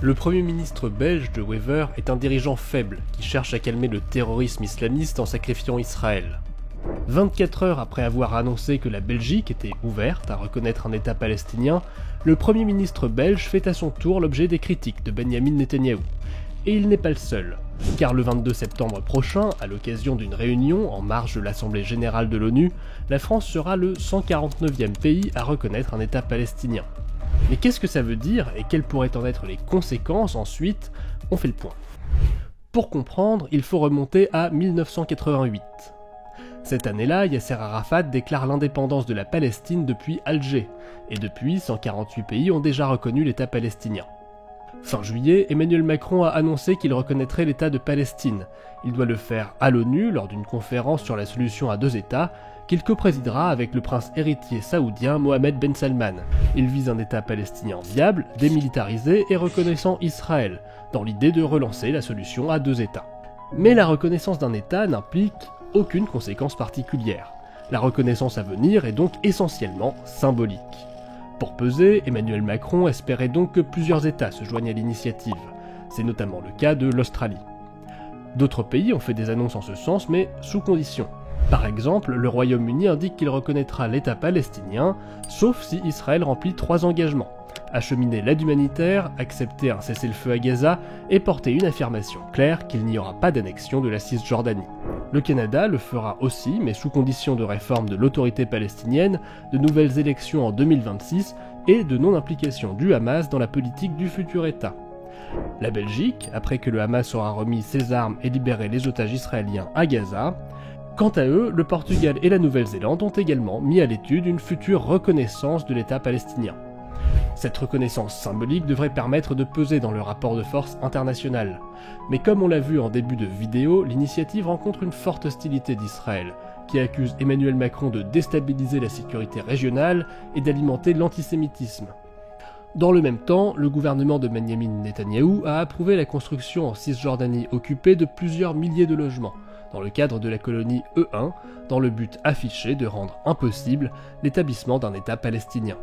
Le Premier ministre belge de Wever est un dirigeant faible qui cherche à calmer le terrorisme islamiste en sacrifiant Israël. 24 heures après avoir annoncé que la Belgique était ouverte à reconnaître un État palestinien, le Premier ministre belge fait à son tour l'objet des critiques de Benjamin Netanyahou. Et il n'est pas le seul, car le 22 septembre prochain, à l'occasion d'une réunion en marge de l'Assemblée générale de l'ONU, la France sera le 149e pays à reconnaître un État palestinien. Mais qu'est-ce que ça veut dire et quelles pourraient en être les conséquences ensuite? On fait le point. Pour comprendre, il faut remonter à 1988. Cette année-là, Yasser Arafat déclare l'indépendance de la Palestine depuis Alger, et depuis, 148 pays ont déjà reconnu l'État palestinien. Fin juillet, Emmanuel Macron a annoncé qu'il reconnaîtrait l'État de Palestine. Il doit le faire à l'ONU lors d'une conférence sur la solution à deux États, qu'il coprésidera avec le prince héritier saoudien Mohammed Ben Salman. Il vise un État palestinien viable, démilitarisé et reconnaissant Israël, dans l'idée de relancer la solution à deux États. Mais la reconnaissance d'un État n'implique aucune conséquence particulière. La reconnaissance à venir est donc essentiellement symbolique. Pour peser, Emmanuel Macron espérait donc que plusieurs États se joignent à l'initiative. C'est notamment le cas de l'Australie. D'autres pays ont fait des annonces en ce sens, mais sous condition. Par exemple, le Royaume-Uni indique qu'il reconnaîtra l'État palestinien, sauf si Israël remplit 3 engagements: acheminer l'aide humanitaire, accepter un cessez-le-feu à Gaza et porter une affirmation claire qu'il n'y aura pas d'annexion de la Cisjordanie. Le Canada le fera aussi, mais sous condition de réforme de l'autorité palestinienne, de nouvelles élections en 2026 et de non-implication du Hamas dans la politique du futur État. La Belgique, après que le Hamas aura remis ses armes et libéré les otages israéliens à Gaza. Quant à eux, le Portugal et la Nouvelle-Zélande ont également mis à l'étude une future reconnaissance de l'État palestinien. Cette reconnaissance symbolique devrait permettre de peser dans le rapport de force international. Mais comme on l'a vu en début de vidéo, l'initiative rencontre une forte hostilité d'Israël, qui accuse Emmanuel Macron de déstabiliser la sécurité régionale et d'alimenter l'antisémitisme. Dans le même temps, le gouvernement de Benjamin Netanyahou a approuvé la construction en Cisjordanie occupée de plusieurs milliers de logements, dans le cadre de la colonie E1, dans le but affiché de rendre impossible l'établissement d'un État palestinien.